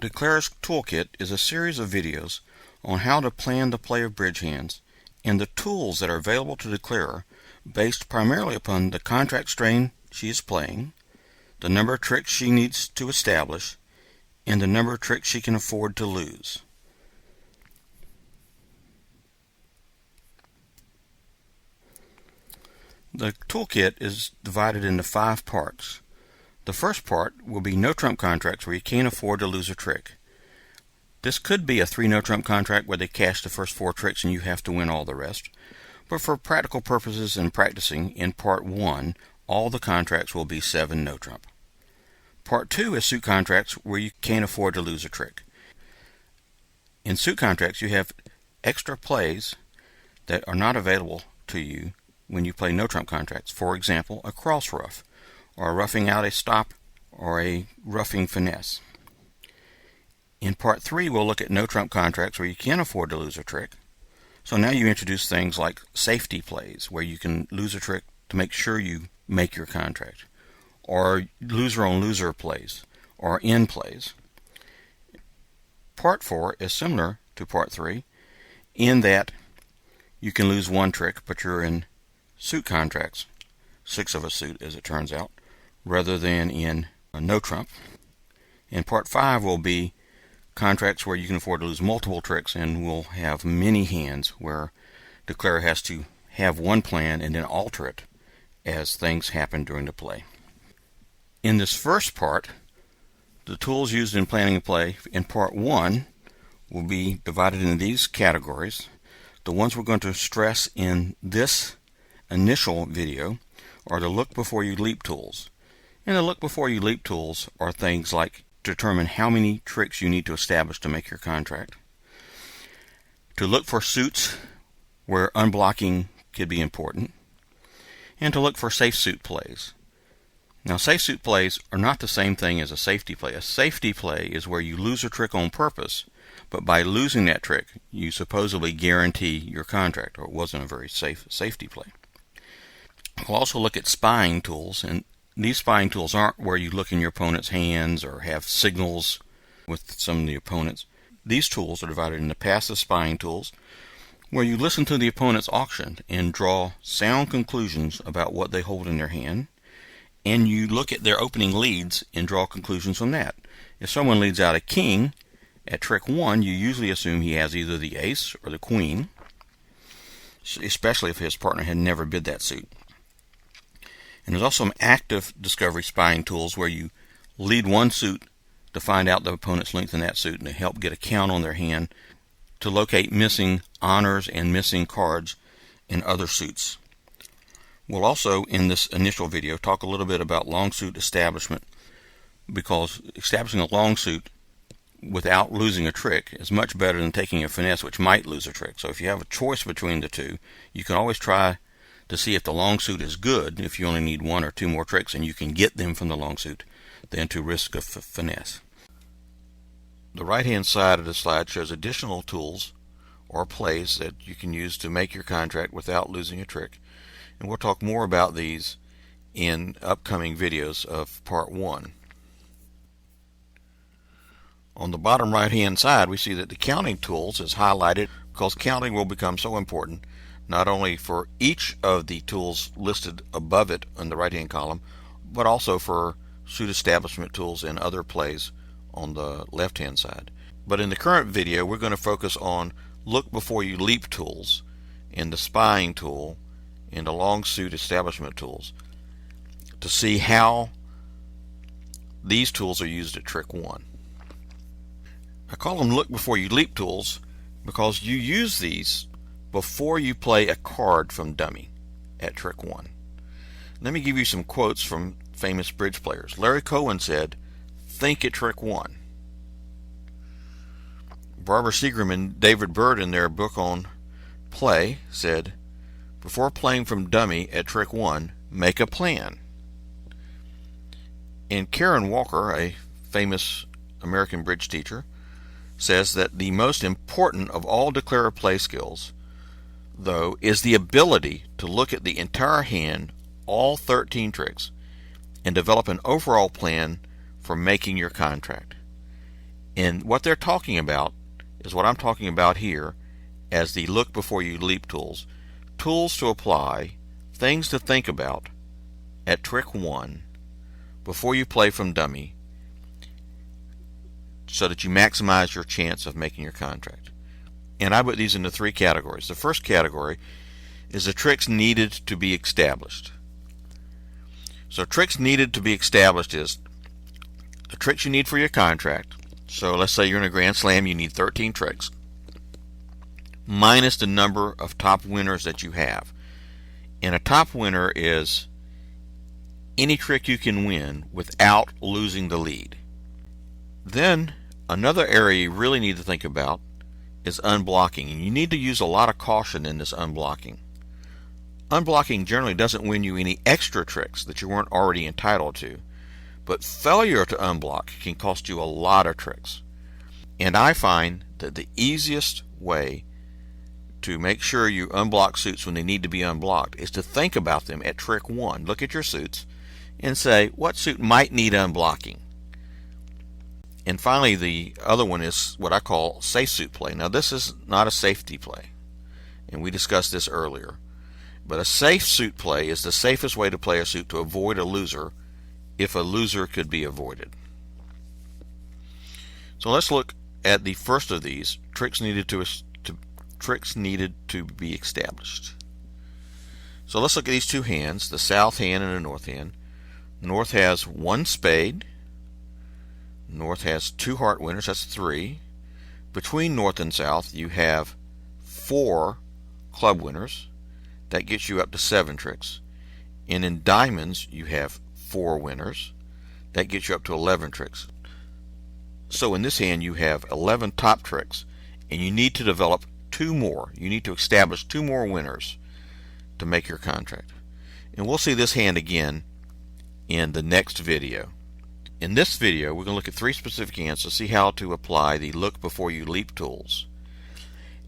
Declare's Toolkit is a series of videos on how to plan the play of bridge hands and the tools that are available to Declare based primarily upon the contract strain she is playing, the number of tricks she needs to establish, and the number of tricks she can afford to lose. The toolkit is divided into 5 parts. The first part will be no-trump contracts where you can't afford to lose a trick. This could be a 3 no-trump contract where they cash the first 4 tricks and you have to win all the rest. But for practical purposes and practicing, in Part 1, all the contracts will be 7 no-trump. Part 2 is suit contracts where you can't afford to lose a trick. In suit contracts, you have extra plays that are not available to you when you play no-trump contracts. For example, a cross ruff, or roughing out a stop, or a roughing finesse. In Part 3, we'll look at no-trump contracts where you can afford to lose a trick. So now you introduce things like safety plays, where you can lose a trick to make sure you make your contract, or loser-on-loser plays, or in plays. Part 4 is similar to Part 3 in that you can lose 1 trick, but you're in suit contracts, 6 of a suit as it turns out, rather than in a no-trump. And Part 5 will be contracts where you can afford to lose multiple tricks, and we'll have many hands where Declare has to have one plan and then alter it as things happen during the play. In this first part, the tools used in planning a play in Part 1 will be divided into these categories. The ones we're going to stress in this initial video are the look before you leap tools. And the look before you leap tools are things like determine how many tricks you need to establish to make your contract, to look for suits where unblocking could be important, and to look for safe suit plays. Now, safe suit plays are not the same thing as a safety play. A safety play is where you lose a trick on purpose, but by losing that trick, you supposedly guarantee your contract, or it wasn't a very safe safety play. We'll also look at spying tools, and these spying tools aren't where you look in your opponent's hands or have signals with some of the opponents. These tools are divided into passive spying tools, where you listen to the opponent's auction and draw sound conclusions about what they hold in their hand, and you look at their opening leads and draw conclusions from that. If someone leads out a king at trick 1, you usually assume he has either the ace or the queen, especially if his partner had never bid that suit. And there's also some active discovery spying tools where you lead one suit to find out the opponent's length in that suit and to help get a count on their hand to locate missing honors and missing cards in other suits. We'll also, in this initial video, talk a little bit about long suit establishment, because establishing a long suit without losing a trick is much better than taking a finesse which might lose a trick. So if you have a choice between the two, you can always try to see if the long suit is good if you only need 1 or 2 more tricks and you can get them from the long suit than to risk a finesse. The right hand side of the slide shows additional tools or plays that you can use to make your contract without losing a trick, and we'll talk more about these in upcoming videos of Part 1. On the bottom right hand side, we see that the counting tools is highlighted because counting will become so important not only for each of the tools listed above it in the right hand column, but also for suit establishment tools and other plays on the left hand side. But in the current video, we're going to focus on look before you leap tools and the spying tool and the long suit establishment tools to see how these tools are used at trick 1. I call them look before you leap tools because you use these before you play a card from dummy at trick 1. Let me give you some quotes from famous bridge players. Larry Cohen said, "Think at trick 1." Barbara Seagram and David Bird in their book on play said, "Before playing from dummy at trick 1, make a plan." And Karen Walker, a famous American bridge teacher, says that the most important of all Declare play skills, though, is the ability to look at the entire hand, all 13 tricks, and develop an overall plan for making your contract. And what they're talking about is what I'm talking about here as the look before you leap tools. Tools to apply, things to think about at trick 1 before you play from dummy so that you maximize your chance of making your contract. And I put these into 3 categories. The first category is the tricks needed to be established. So tricks needed to be established is the tricks you need for your contract. So let's say you're in a Grand Slam, you need 13 tricks, minus the number of top winners that you have. And a top winner is any trick you can win without losing the lead. Then another area you really need to think about is unblocking. And you need to use a lot of caution in this unblocking. Unblocking generally doesn't win you any extra tricks that you weren't already entitled to, but failure to unblock can cost you a lot of tricks. And I find that the easiest way to make sure you unblock suits when they need to be unblocked is to think about them at trick 1. Look at your suits and say, what suit might need unblocking? And finally, the other one is what I call safe suit play. Now, this is not a safety play, and we discussed this earlier. But a safe suit play is the safest way to play a suit to avoid a loser if a loser could be avoided. So let's look at the first of these, tricks needed to be established. So let's look at these 2 hands, the south hand and the north hand. North has 1 spade. North has 2 heart winners, that's 3. Between north and south you have 4 club winners. That gets you up to 7 tricks. And in diamonds you have 4 winners. That gets you up to 11 tricks. So in this hand you have 11 top tricks, and you need to develop 2 more. You need to establish 2 more winners to make your contract. And we'll see this hand again in the next video. In this video we're going to look at 3 specific hands to see how to apply the look before you leap tools.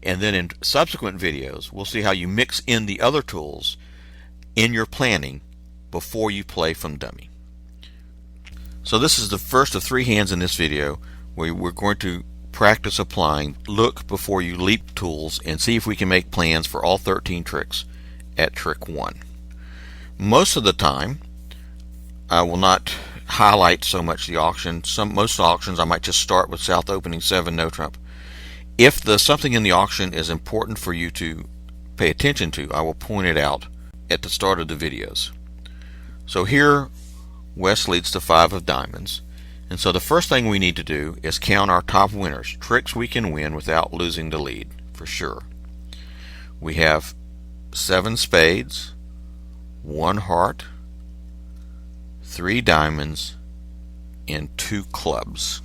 And then in subsequent videos we'll see how you mix in the other tools in your planning before you play from dummy. So this is the first of 3 hands in this video where we're going to practice applying look before you leap tools and see if we can make plans for all 13 tricks at trick 1. Most of the time I will not highlight so much the auction. Most auctions I might just start with south opening 7 no trump. If something in the auction is important for you to pay attention to, I will point it out at the start of the videos. So here West leads to 5 of diamonds, and so the first thing we need to do is count our top winners, tricks we can win without losing the lead for sure. We have 7 spades, 1 heart, 3 diamonds, and 2 clubs.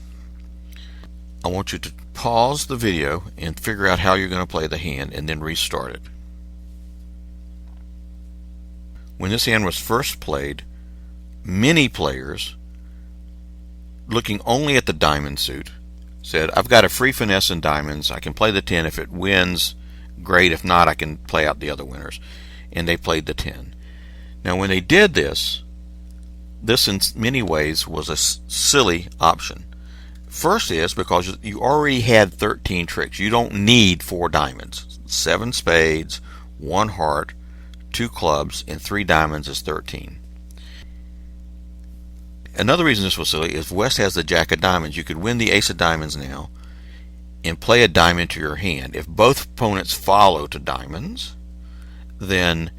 I want you to pause the video and figure out how you're going to play the hand and then restart it. When this hand was first played, many players, looking only at the diamond suit, said, I've got a free finesse in diamonds, I can play the 10, if it wins, great, if not I can play out the other winners. And they played the 10. Now when they did this in many ways was a silly option. First is because you already had 13 tricks. You don't need 4 diamonds. 7 spades, 1 heart, 2 clubs, and 3 diamonds is 13. Another reason this was silly is West has the jack of diamonds. You could win the ace of diamonds now and play a diamond to your hand. If both opponents follow to diamonds, then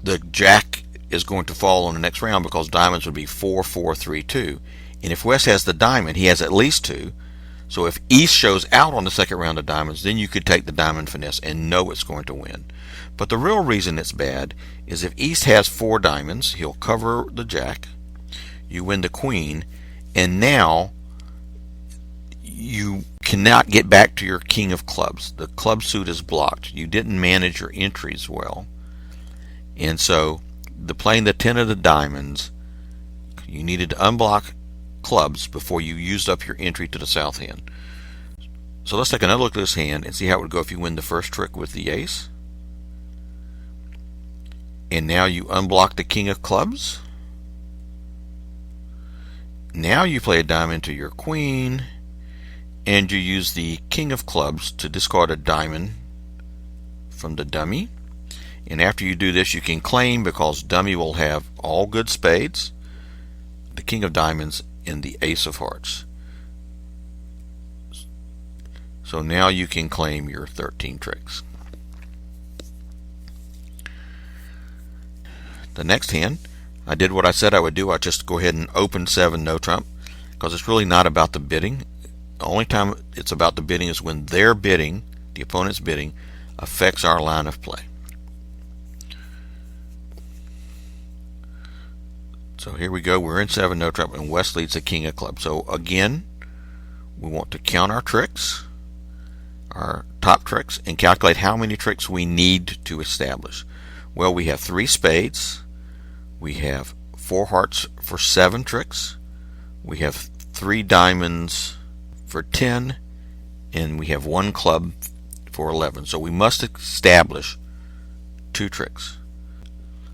the jack is going to fall on the next round because diamonds would be 4, 4, 3, 2. And if West has the diamond, he has at least 2. So if East shows out on the second round of diamonds, then you could take the diamond finesse and know it's going to win. But the real reason it's bad is if East has 4 diamonds, he'll cover the jack, you win the queen, and now you cannot get back to your king of clubs. The club suit is blocked. You didn't manage your entries well. And so playing the 10 of the diamonds, you needed to unblock clubs before you used up your entry to the south hand. So let's take another look at this hand and see how it would go if you win the first trick with the ace. And now you unblock the king of clubs. Now you play a diamond to your queen, and you use the king of clubs to discard a diamond from the dummy. And after you do this, you can claim, because dummy will have all good spades, the king of diamonds, and the ace of hearts. So now you can claim your 13 tricks. The next hand, I did what I said I would do. I just go ahead and open 7 no trump, because it's really not about the bidding. The only time it's about the bidding is when their bidding, the opponent's bidding, affects our line of play. So here we go, we're in 7 no trump, and West leads the king of clubs. So again, we want to count our tricks, our top tricks, and calculate how many tricks we need to establish. Well, we have 3 spades, we have 4 hearts for 7 tricks, we have 3 diamonds for 10, and we have 1 club for 11. So we must establish 2 tricks.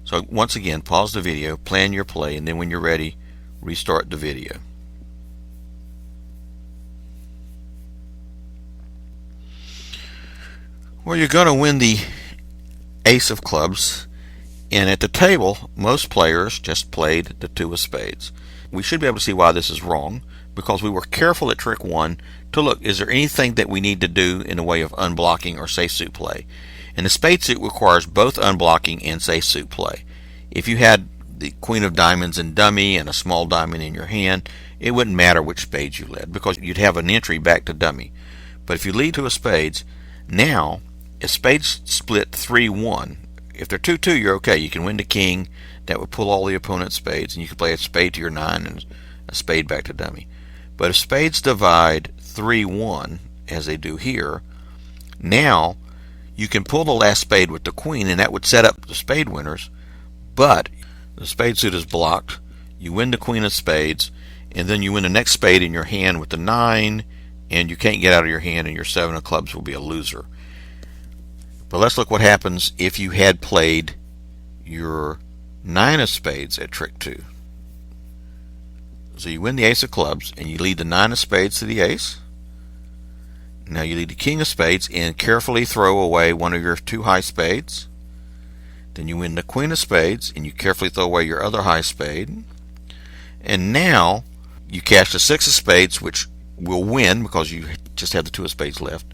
So once again, pause the video, plan your play, and then when you're ready, restart the video. Well, you're going to win the ace of clubs, and at the table, most players just played the 2 of spades. We should be able to see why this is wrong, because we were careful at trick 1 to look, is there anything that we need to do in the way of unblocking or safe suit play? And the spade suit requires both unblocking and safe suit play. If you had the queen of diamonds in dummy and a small diamond in your hand, it wouldn't matter which spades you led, because you'd have an entry back to dummy. But if you lead 2 of spades, now if spades split 3-1, if they're 2-2, you're okay. You can win the king. That would pull all the opponent's spades, and you can play a spade to your 9 and a spade back to dummy. But if spades divide 3-1, as they do here, now you can pull the last spade with the queen, and that would set up the spade winners. But the spade suit is blocked. You win the queen of spades, and then you win the next spade in your hand with the 9, and you can't get out of your hand, and your 7 of clubs will be a loser. But let's look what happens if you had played your 9 of spades at trick 2. So you win the ace of clubs, and you lead the 9 of spades to the ace. Now you lead the king of spades and carefully throw away one of your 2 high spades. Then you win the queen of spades, and you carefully throw away your other high spade. And now you cash the 6 of spades, which will win because you just have the 2 of spades left.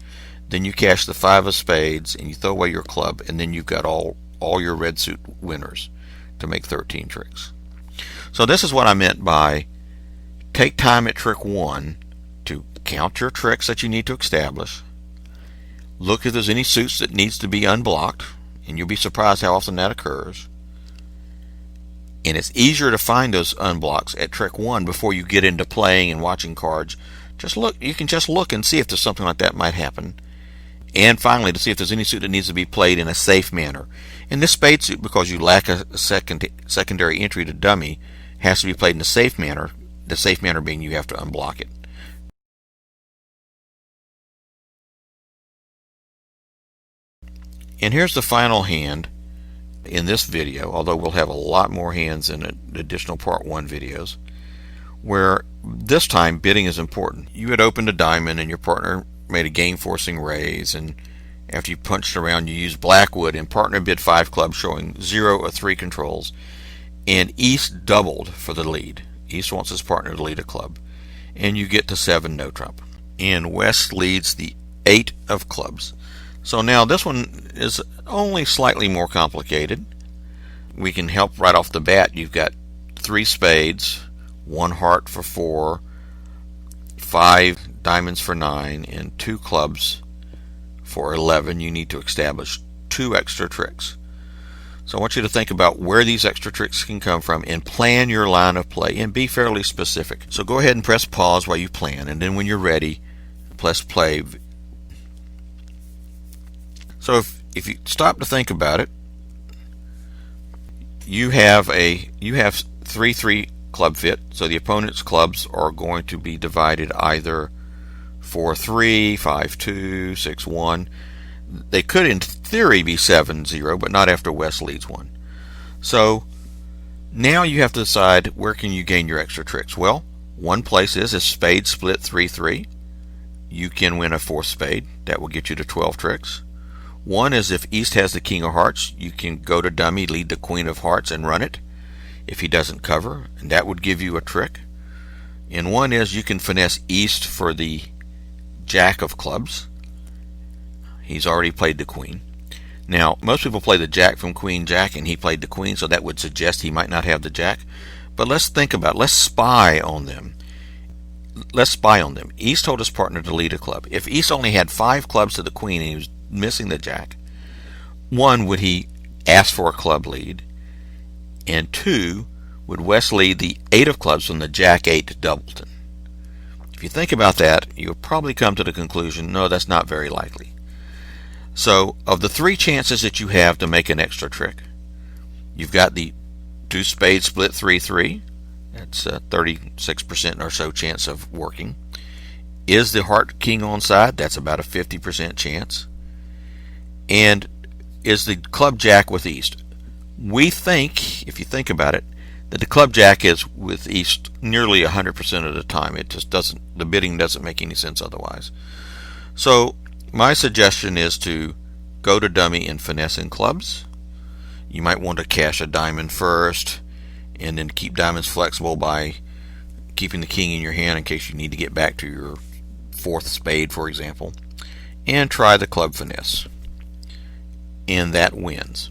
Then you cash the 5 of spades, and you throw away your club, and then you've got all your red suit winners to make 13 tricks. So this is what I meant by take time at trick 1 to count your tricks that you need to establish. Look if there's any suits that needs to be unblocked, and you'll be surprised how often that occurs. And it's easier to find those unblocks at trick 1 before you get into playing and watching cards. Just look, you can just look and see if there's something like that might happen. And finally, to see if there's any suit that needs to be played in a safe manner. And this spade suit, because you lack a secondary entry to dummy, has to be played in a safe manner. The safe manner being you have to unblock it. And here's the final hand in this video, although we'll have a lot more hands in additional part 1 videos, where this time bidding is important. You had opened a diamond and your partner made a game forcing raise, and after you punched around, you used blackwood, and partner bid 5 clubs showing 0 or 3 controls, and East doubled for the lead. East wants his partner to lead a club, and you get to 7 no trump, and West leads the 8 of clubs. So now this one is only slightly more complicated. We can help right off the bat. You've got 3 spades, 1 heart for 4, 5 diamonds for 9, and 2 clubs for 11. You need to establish 2 extra tricks. So I want you to think about where these extra tricks can come from and plan your line of play and be fairly specific. So go ahead and press pause while you plan, and then when you're ready, press play. So if you stop to think about it, you have 3-3 club fit, so the opponent's clubs are going to be divided either 4-3, 5-2, 6-1. They could in theory be 7-0, but not after West leads 1. So now you have to decide where can you gain your extra tricks. Well, one place is if spades split 3-3, you can win a 4th spade. That will get you to 12 tricks. One is if East has the king of hearts, you can go to dummy, lead the queen of hearts, and run it if he doesn't cover, and that would give you a trick. And one is you can finesse East for the jack of clubs. He's already played the queen. Now, most people play the jack from queen jack, and he played the queen, so that would suggest he might not have the jack. But let's think about it. Let's spy on them. East told his partner to lead a club. If East only had 5 clubs to the queen and he was missing the jack, 1, would he ask for a club lead? And 2, would West lead the 8 of clubs from the jack 8 to doubleton? If you think about that, you'll probably come to the conclusion, no, that's not very likely. So, of the 3 chances that you have to make an extra trick, you've got the 2 spades split 3-3. That's a 36% or so chance of working. Is the heart king on side? That's about a 50% chance. And is the club jack with East? We think, if you think about it, that the club jack is with East nearly 100% of the time. It just doesn't, the bidding doesn't make any sense otherwise. So my suggestion is to go to dummy and finesse in clubs. You might want to cash a diamond first and then keep diamonds flexible by keeping the king in your hand in case you need to get back to your 4th spade, for example, and try the club finesse. And that wins,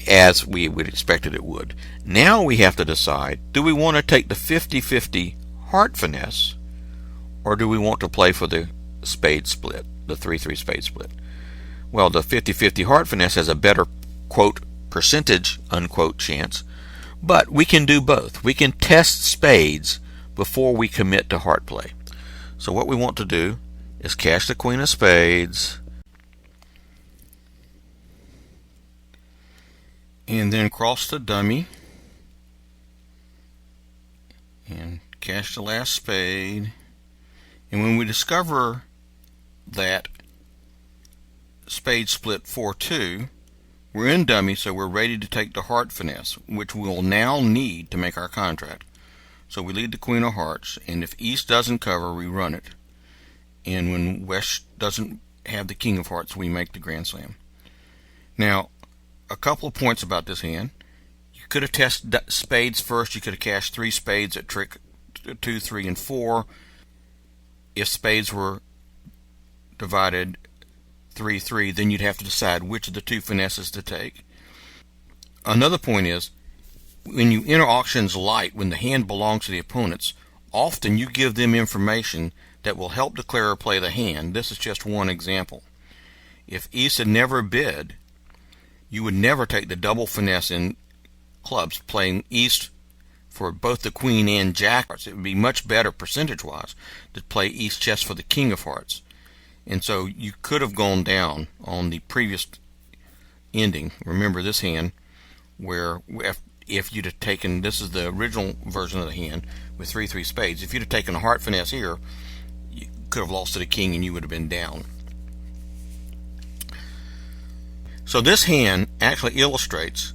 as we would expected it would. Now we have to decide, do we want to take the 50-50 heart finesse, or do we want to play for the spade split, the 3-3 spade split? Well, the 50-50 heart finesse has a better, quote, percentage, unquote, chance, but we can do both. We can test spades before we commit to heart play. So what we want to do is cash the queen of spades, and then cross the dummy and cash the last spade. And when we discover that spade split 4-2, we're in dummy, so we're ready to take the heart finesse, which we'll now need to make our contract. So we lead the queen of hearts, and if East doesn't cover, we run it. And when West doesn't have the king of hearts, we make the grand slam. Now, a couple of points about this hand. You could have tested spades first. You could have cashed 3 spades at trick 2, 3, and 4. If spades were divided 3-3, then you'd have to decide which of the 2 finesses to take. Another point is, when you enter auctions light, when the hand belongs to the opponents, often you give them information that will help declare or play the hand. This is just one example. If East had never bid, you would never take the double finesse in clubs, playing East for both the queen and jack hearts. It would be much better percentage-wise to play East just for the king of hearts. And so you could have gone down on the previous ending. Remember this hand where if you'd have taken, this is the original version of the hand with 3-3 spades. If you'd have taken a heart finesse here, you could have lost to the king and you would have been down. So this hand actually illustrates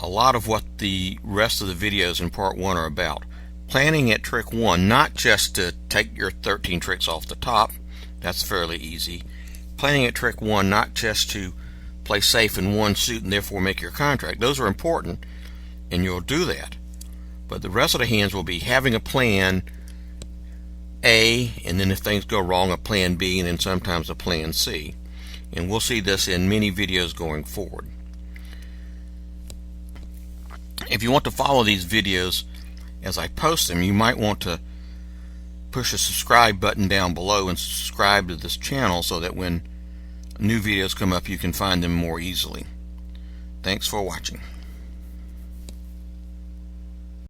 a lot of what the rest of the videos in part 1 are about. Planning at trick 1, not just to take your 13 tricks off the top. That's fairly easy. Planning at trick 1, not just to play safe in one suit and therefore make your contract. Those are important, and you'll do that. But the rest of the hands will be having a plan A, and then if things go wrong, a plan B, and then sometimes a plan C. And we'll see this in many videos going forward. If you want to follow these videos as I post them, you might want to push the subscribe button down below and subscribe to this channel so that when new videos come up you can find them more easily. Thanks for watching.